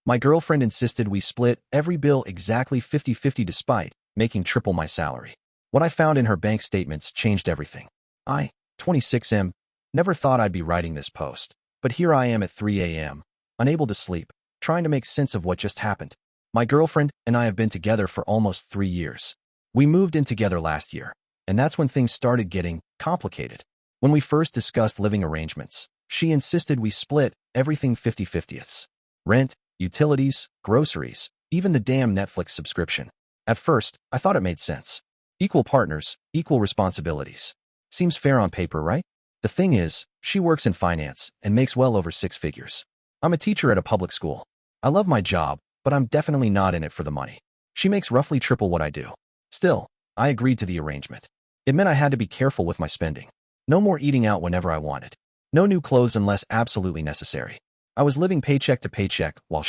My girlfriend insisted we split every bill exactly 50-50 despite making triple my salary. What I found in her bank statements changed everything. I, 26M, never thought I'd be writing this post. But here I am at 3 a.m., unable to sleep, trying to make sense of what just happened. My girlfriend and I have been together for almost 3 years. We moved in together last year, and that's when things started getting complicated. When we first discussed living arrangements, she insisted we split everything 50-50ths. Rent, utilities, groceries, even the damn Netflix subscription. At first, I thought it made sense. Equal partners, equal responsibilities. Seems fair on paper, right? The thing is, she works in finance and makes well over 6 figures. I'm a teacher at a public school. I love my job, but I'm definitely not in it for the money. She makes roughly triple what I do. Still, I agreed to the arrangement. It meant I had to be careful with my spending. No more eating out whenever I wanted. No new clothes unless absolutely necessary. I was living paycheck to paycheck while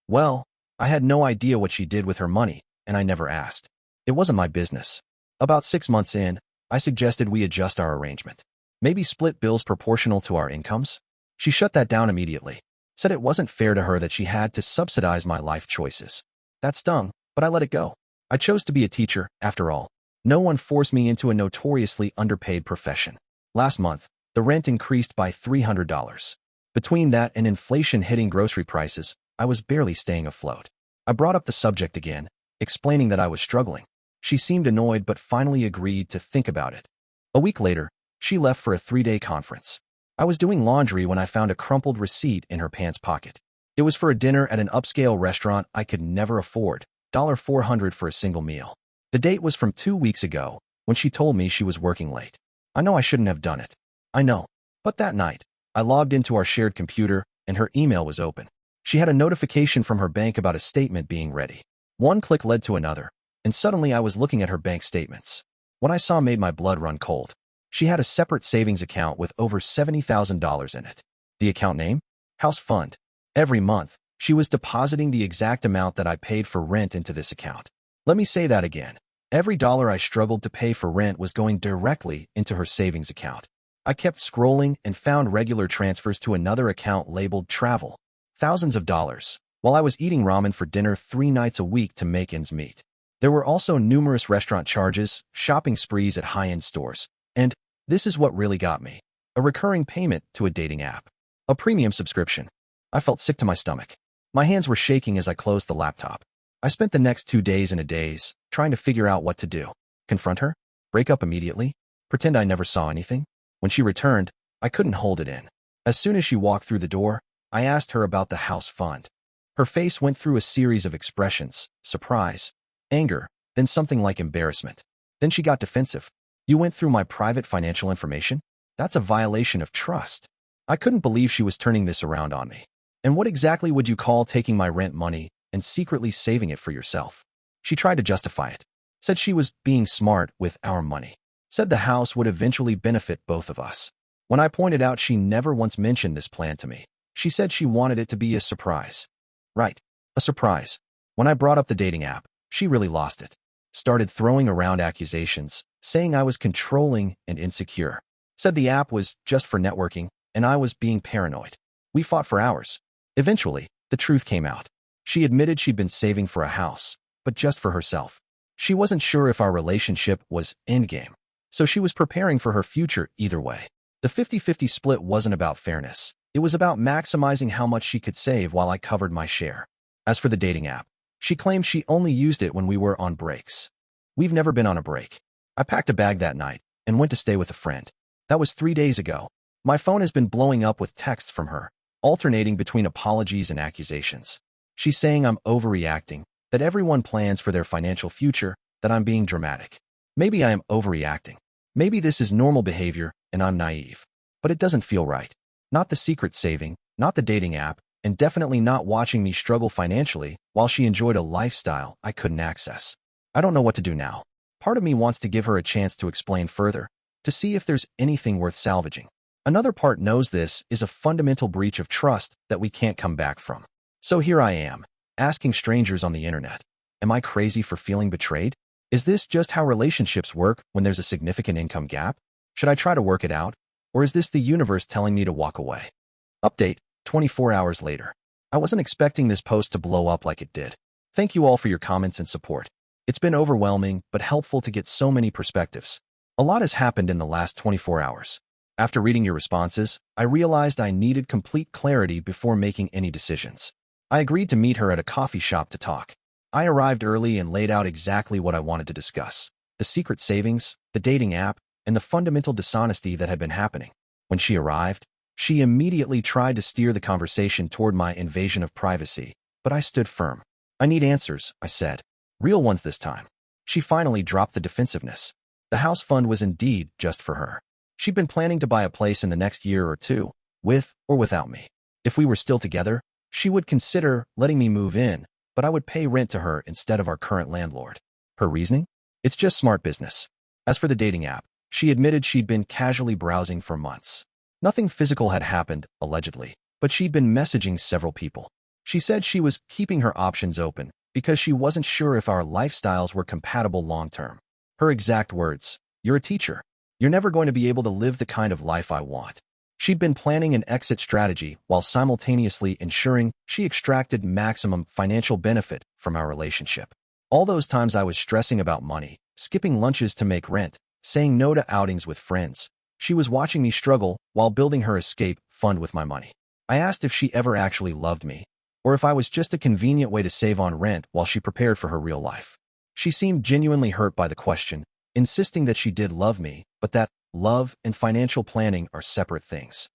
well, I had no idea what she did with her money, and I never asked. It wasn't my business. About 6 months in, I suggested we adjust our arrangement. Maybe split bills proportional to our incomes? She shut that down immediately. Said it wasn't fair to her that she had to subsidize my life choices. That stung, but I let it go. I chose to be a teacher, after all. No one forced me into a notoriously underpaid profession. Last month, the rent increased by $300. Between that and inflation hitting grocery prices, I was barely staying afloat. I brought up the subject again, explaining that I was struggling. She seemed annoyed but finally agreed to think about it. A week later, she left for a 3-day conference. I was doing laundry when I found a crumpled receipt in her pants pocket. It was for a dinner at an upscale restaurant I could never afford, $400 for a single meal. The date was from 2 weeks ago, when she told me she was working late. I know I shouldn't have done it. I know. But that night, I logged into our shared computer, and her email was open. She had a notification from her bank about a statement being ready. One click led to another, and suddenly I was looking at her bank statements. What I saw made my blood run cold. She had a separate savings account with over $70,000 in it. The account name? House Fund. Every month, she was depositing the exact amount that I paid for rent into this account. Let me say that again. Every dollar I struggled to pay for rent was going directly into her savings account. I kept scrolling and found regular transfers to another account labeled Travel. Thousands of dollars, while I was eating ramen for dinner 3 nights a week to make ends meet. There were also numerous restaurant charges, shopping sprees at high-end stores, and, this is what really got me, a recurring payment to a dating app. A premium subscription. I felt sick to my stomach. My hands were shaking as I closed the laptop. I spent the next 2 days in a daze, trying to figure out what to do. Confront her? Break up immediately? Pretend I never saw anything? When she returned, I couldn't hold it in. As soon as she walked through the door, I asked her about the house fund. Her face went through a series of expressions: surprise, anger, then something like embarrassment. Then she got defensive. You went through my private financial information? That's a violation of trust. I couldn't believe she was turning this around on me. And what exactly would you call taking my rent money and secretly saving it for yourself? She tried to justify it. Said she was being smart with our money. Said the house would eventually benefit both of us. When I pointed out she never once mentioned this plan to me, she said she wanted it to be a surprise. Right, a surprise. When I brought up the dating app, she really lost it. Started throwing around accusations, saying I was controlling and insecure. Said the app was just for networking, and I was being paranoid. We fought for hours. Eventually, the truth came out. She admitted she'd been saving for a house, but just for herself. She wasn't sure if our relationship was endgame, so she was preparing for her future either way. The 50-50 split wasn't about fairness. It was about maximizing how much she could save while I covered my share. As for the dating app, she claimed she only used it when we were on breaks. We've never been on a break. I packed a bag that night and went to stay with a friend. That was 3 days ago. My phone has been blowing up with texts from her, alternating between apologies and accusations. She's saying I'm overreacting, that everyone plans for their financial future, that I'm being dramatic. Maybe I am overreacting. Maybe this is normal behavior and I'm naive. But it doesn't feel right. Not the secret saving, not the dating app, and definitely not watching me struggle financially while she enjoyed a lifestyle I couldn't access. I don't know what to do now. Part of me wants to give her a chance to explain further, to see if there's anything worth salvaging. Another part knows this is a fundamental breach of trust that we can't come back from. So here I am, asking strangers on the internet, am I crazy for feeling betrayed? Is this just how relationships work when there's a significant income gap? Should I try to work it out? Or is this the universe telling me to walk away? Update, 24 hours later. I wasn't expecting this post to blow up like it did. Thank you all for your comments and support. It's been overwhelming but helpful to get so many perspectives. A lot has happened in the last 24 hours. After reading your responses, I realized I needed complete clarity before making any decisions. I agreed to meet her at a coffee shop to talk. I arrived early and laid out exactly what I wanted to discuss: the secret savings, the dating app, and the fundamental dishonesty that had been happening. When she arrived, she immediately tried to steer the conversation toward my invasion of privacy, but I stood firm. I need answers, I said. Real ones this time. She finally dropped the defensiveness. The house fund was indeed just for her. She'd been planning to buy a place in the next year or two, with or without me. If we were still together, she would consider letting me move in, but I would pay rent to her instead of our current landlord. Her reasoning? It's just smart business. As for the dating app, she admitted she'd been casually browsing for months. Nothing physical had happened, allegedly, but she'd been messaging several people. She said she was keeping her options open because she wasn't sure if our lifestyles were compatible long-term. Her exact words: "You're a teacher. You're never going to be able to live the kind of life I want." She'd been planning an exit strategy while simultaneously ensuring she extracted maximum financial benefit from our relationship. All those times I was stressing about money, skipping lunches to make rent, saying no to outings with friends, she was watching me struggle while building her escape fund with my money. I asked if she ever actually loved me, or if I was just a convenient way to save on rent while she prepared for her real life. She seemed genuinely hurt by the question, insisting that she did love me, but that love and financial planning are separate things.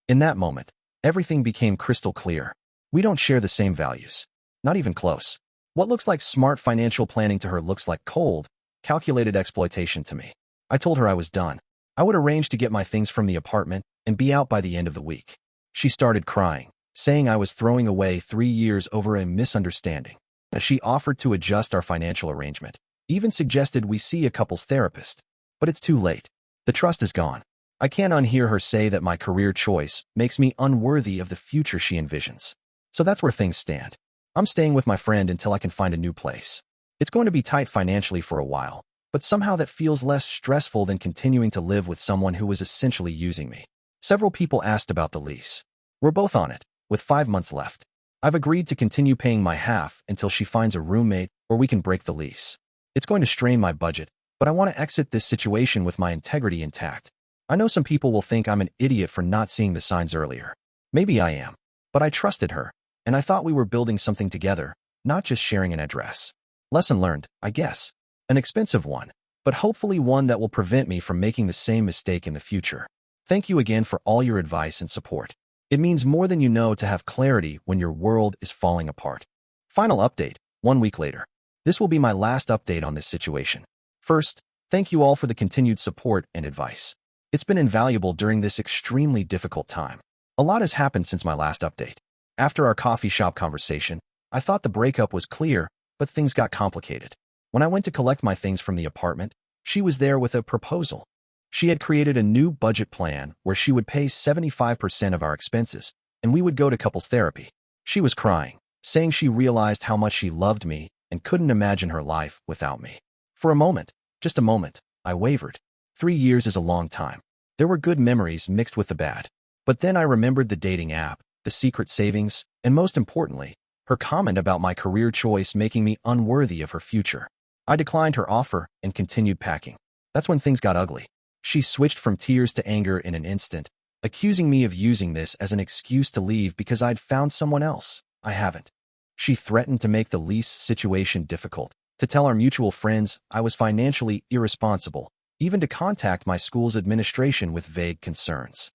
In that moment, everything became crystal clear. We don't share the same values. Not even close. What looks like smart financial planning to her looks like cold, calculated exploitation to me. I told her I was done. I would arrange to get my things from the apartment and be out by the end of the week. She started crying, saying I was throwing away 3 years over a misunderstanding. She offered to adjust our financial arrangement, even suggested we see a couples therapist. But it's too late. The trust is gone. I can't unhear her say that my career choice makes me unworthy of the future she envisions. So that's where things stand. I'm staying with my friend until I can find a new place. It's going to be tight financially for a while, but somehow that feels less stressful than continuing to live with someone who was essentially using me. Several people asked about the lease. We're both on it, with 5 months left. I've agreed to continue paying my half until she finds a roommate or we can break the lease. It's going to strain my budget, but I want to exit this situation with my integrity intact. I know some people will think I'm an idiot for not seeing the signs earlier. Maybe I am, but I trusted her, and I thought we were building something together, not just sharing an address. Lesson learned, I guess. An expensive one, but hopefully one that will prevent me from making the same mistake in the future. Thank you again for all your advice and support. It means more than you know to have clarity when your world is falling apart. Final update, 1 week later. This will be my last update on this situation. First, thank you all for the continued support and advice. It's been invaluable during this extremely difficult time. A lot has happened since my last update. After our coffee shop conversation, I thought the breakup was clear, but things got complicated. When I went to collect my things from the apartment, she was there with a proposal. She had created a new budget plan where she would pay 75% of our expenses, and we would go to couples therapy. She was crying, saying she realized how much she loved me and couldn't imagine her life without me. For a moment, just a moment, I wavered. 3 years is a long time. There were good memories mixed with the bad. But then I remembered the dating app, the secret savings, and most importantly, her comment about my career choice making me unworthy of her future. I declined her offer and continued packing. That's when things got ugly. She switched from tears to anger in an instant, accusing me of using this as an excuse to leave because I'd found someone else. I haven't. She threatened to make the lease situation difficult, to tell our mutual friends I was financially irresponsible, even to contact my school's administration with vague concerns.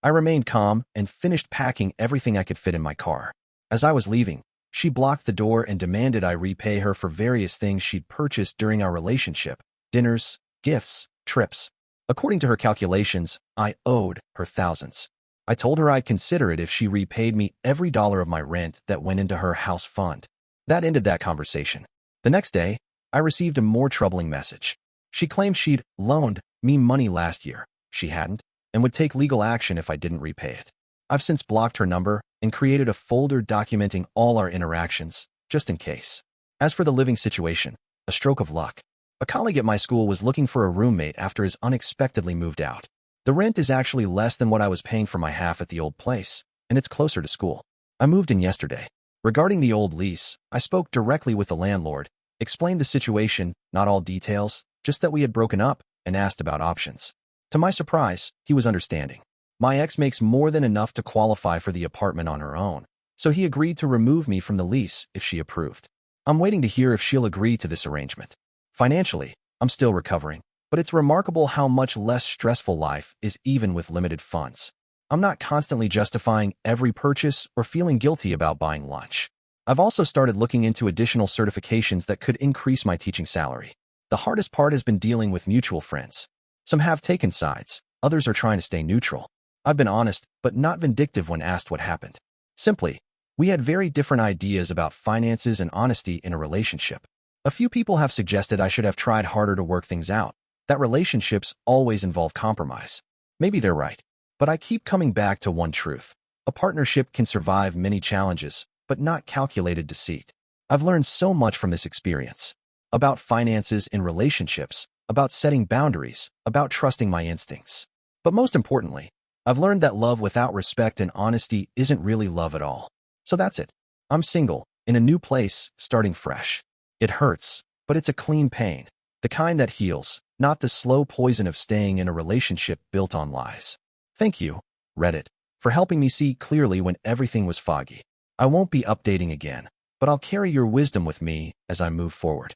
I remained calm and finished packing everything I could fit in my car. As I was leaving, she blocked the door and demanded I repay her for various things she'd purchased during our relationship: dinners, gifts, trips. According to her calculations, I owed her thousands. I told her I'd consider it if she repaid me every dollar of my rent that went into her house fund. That ended that conversation. The next day, I received a more troubling message. She claimed she'd loaned me money last year. She hadn't, and would take legal action if I didn't repay it. I've since blocked her number and created a folder documenting all our interactions, just in case. As for the living situation, a stroke of luck. A colleague at my school was looking for a roommate after his unexpectedly moved out. The rent is actually less than what I was paying for my half at the old place, and it's closer to school. I moved in yesterday. Regarding the old lease, I spoke directly with the landlord, explained the situation, not all details, just that we had broken up, and asked about options. To my surprise, he was understanding. My ex makes more than enough to qualify for the apartment on her own, so he agreed to remove me from the lease if she approved. I'm waiting to hear if she'll agree to this arrangement. Financially, I'm still recovering, but it's remarkable how much less stressful life is even with limited funds. I'm not constantly justifying every purchase or feeling guilty about buying lunch. I've also started looking into additional certifications that could increase my teaching salary. The hardest part has been dealing with mutual friends. Some have taken sides, others are trying to stay neutral. I've been honest, but not vindictive when asked what happened. Simply, we had very different ideas about finances and honesty in a relationship. A few people have suggested I should have tried harder to work things out, that relationships always involve compromise. Maybe they're right, but I keep coming back to one truth. A partnership can survive many challenges, but not calculated deceit. I've learned so much from this experience. About finances in relationships, about setting boundaries, about trusting my instincts. But most importantly, I've learned that love without respect and honesty isn't really love at all. So that's it. I'm single, in a new place, starting fresh. It hurts, but it's a clean pain. The kind that heals, not the slow poison of staying in a relationship built on lies. Thank you, Reddit, for helping me see clearly when everything was foggy. I won't be updating again, but I'll carry your wisdom with me as I move forward.